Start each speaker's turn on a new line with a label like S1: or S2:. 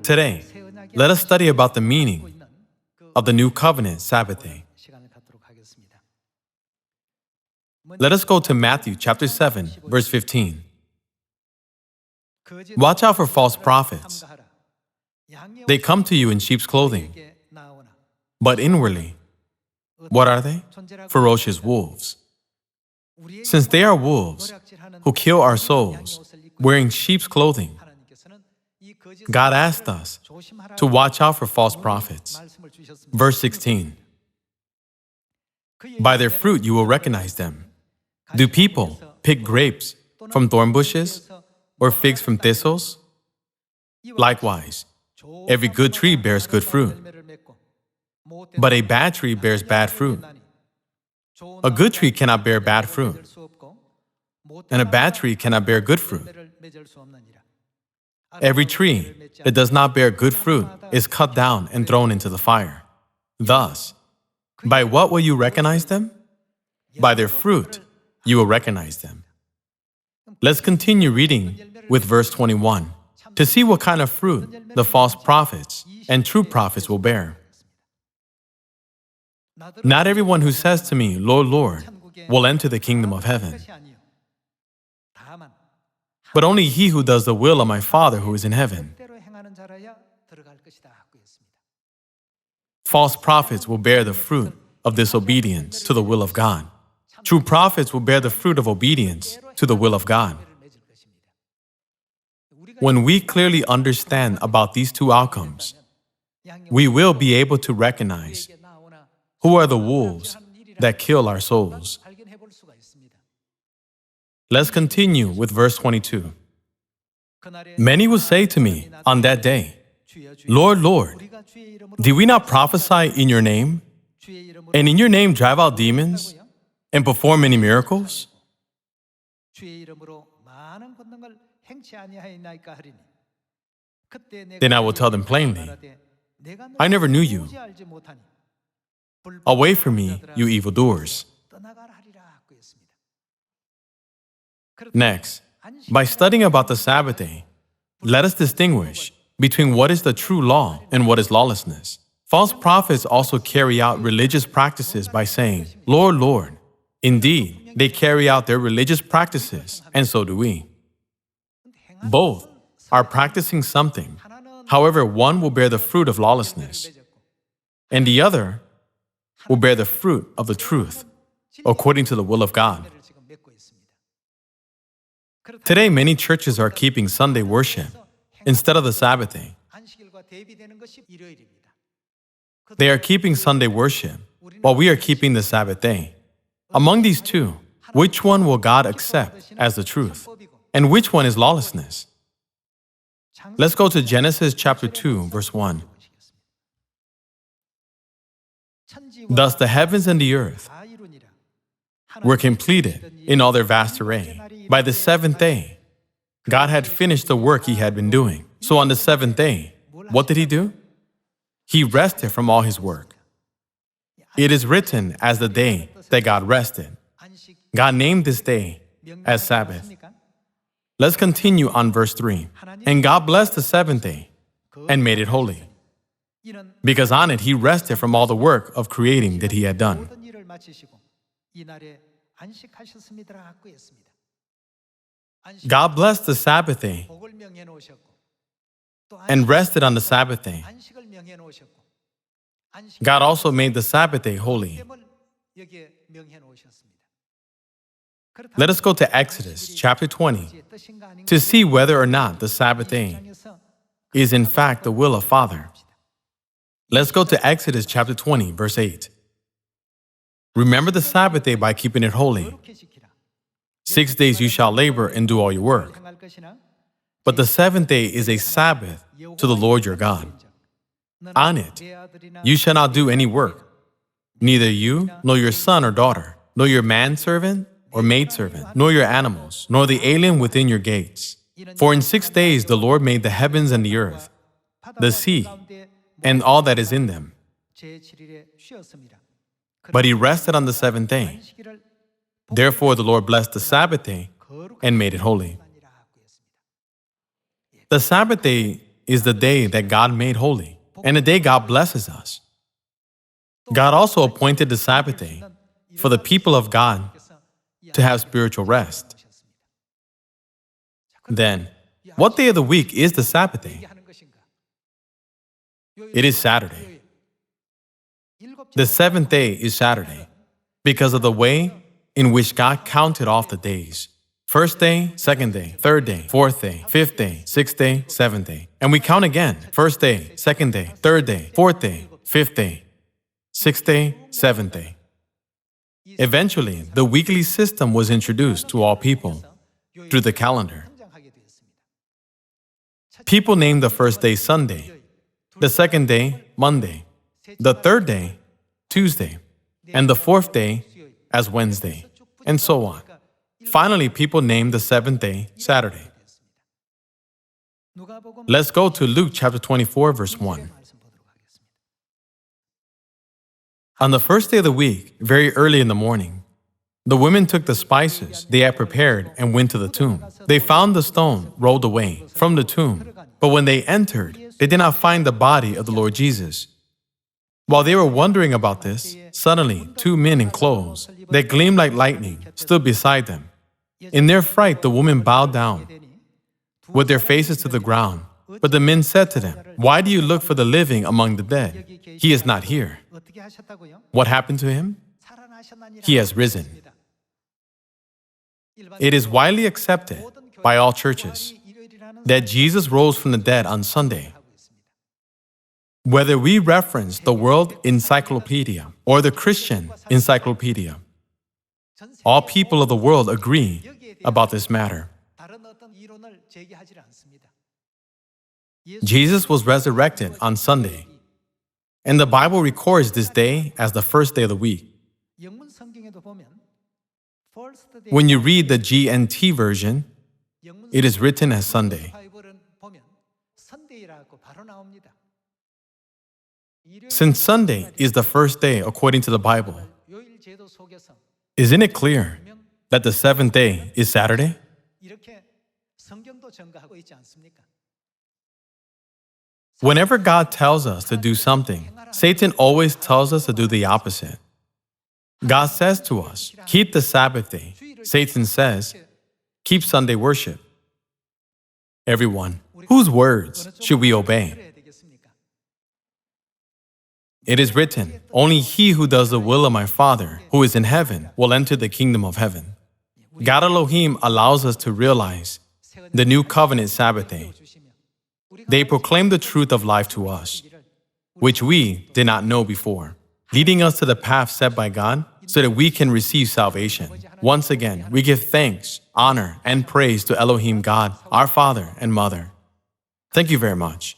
S1: Today, let us study about the meaning of the New Covenant Sabbath day. Let us go to Matthew chapter 7, verse 15. Watch out for false prophets. They come to you in sheep's clothing, but inwardly, what are they? Ferocious wolves. Since they are wolves who kill our souls, wearing sheep's clothing, God asked us to watch out for false prophets. Verse 16. By their fruit you will recognize them. Do people pick grapes from thorn bushes or figs from thistles? Likewise, every good tree bears good fruit, but a bad tree bears bad fruit. A good tree cannot bear bad fruit, and a bad tree cannot bear good fruit. Every tree that does not bear good fruit is cut down and thrown into the fire. Thus, by what will you recognize them? By their fruit you will recognize them. Let's continue reading with verse 21 to see what kind of fruit the false prophets and true prophets will bear. Not everyone who says to me, Lord, Lord, will enter the kingdom of heaven, but only he who does the will of my Father who is in heaven. False prophets will bear the fruit of disobedience to the will of God. True prophets will bear the fruit of obedience to the will of God. When we clearly understand about these two outcomes, we will be able to recognize who are the wolves that kill our souls. Let's continue with verse 22. Many will say to me on that day, Lord, Lord, did we not prophesy in your name, and in your name drive out demons, and perform many miracles? Then I will tell them plainly, I never knew you. Away from me, you evildoers. Next, by studying about the Sabbath day, let us distinguish between what is the true law and what is lawlessness. False prophets also carry out religious practices by saying, Lord, Lord. Indeed, they carry out their religious practices, and so do we. Both are practicing something. However, one will bear the fruit of lawlessness, and the other will bear the fruit of the truth, according to the will of God. Today, many churches are keeping Sunday worship instead of the Sabbath day. They are keeping Sunday worship while we are keeping the Sabbath day. Among these two, which one will God accept as the truth? And which one is lawlessness? Let's go to Genesis chapter 2, verse 1. Thus the heavens and the earth were completed in all their vast array. By the seventh day, God had finished the work he had been doing. So on the seventh day, what did he do? He rested from all his work. It is written as the day that God rested. God named this day as Sabbath. Let's continue on verse 3. And God blessed the seventh day and made it holy, because on it he rested from all the work of creating that he had done. God blessed the Sabbath day and rested on the Sabbath day. God also made the Sabbath day holy. Let us go to Exodus chapter 20 to see whether or not the Sabbath day is in fact the will of Father. Let's go to Exodus chapter 20, verse 8. Remember the Sabbath day by keeping it holy. 6 days you shall labor and do all your work. But the seventh day is a Sabbath to the Lord your God. On it you shall not do any work, neither you, nor your son or daughter, nor your manservant or maidservant, nor your animals, nor the alien within your gates. For in 6 days the Lord made the heavens and the earth, the sea, and all that is in them, But he rested on the seventh day. Therefore the Lord blessed the Sabbath day and made it holy. The Sabbath day is the day that God made holy, and the day God blesses us. God also appointed the Sabbath day for the people of God to have spiritual rest. Then, what day of the week is the Sabbath day? It is Saturday. The seventh day is Saturday because of the way in which God counted off the days. First day, second day, third day, fourth day, fifth day, sixth day, seventh day. And we count again. First day, second day, third day, fourth day, fifth day, sixth day, seventh day. Eventually, the weekly system was introduced to all people through the calendar. People named the first day Sunday, the second day Monday, the third day Tuesday, and the fourth day as Wednesday, and so on. Finally, people named the seventh day Saturday. Let's go to Luke chapter 24, verse 1. On the first day of the week, very early in the morning, the women took the spices they had prepared and went to the tomb. They found the stone rolled away from the tomb, but when they entered, they did not find the body of the Lord Jesus. While they were wondering about this, suddenly 2 men in clothes that gleamed like lightning stood beside them. In their fright, the women bowed down with their faces to the ground. But the men said to them, "Why do you look for the living among the dead? He is not here. What happened to him? He has risen." It is widely accepted by all churches that Jesus rose from the dead on Sunday. Whether we reference the World Encyclopedia or the Christian Encyclopedia, all people of the world agree about this matter. Jesus was resurrected on Sunday, and the Bible records this day as the first day of the week. When you read the GNT version, it is written as Sunday. Since Sunday is the first day according to the Bible, isn't it clear that the seventh day is Saturday? Whenever God tells us to do something, Satan always tells us to do the opposite. God says to us, keep the Sabbath day. Satan says, keep Sunday worship. Everyone, whose words should we obey? It is written, only he who does the will of my Father, who is in heaven, will enter the kingdom of heaven. God Elohim allows us to realize the new covenant Sabbath day. They proclaim the truth of life to us, which we did not know before, leading us to the path set by God so that we can receive salvation. Once again, we give thanks, honor, and praise to Elohim God, our Father and Mother. Thank you very much.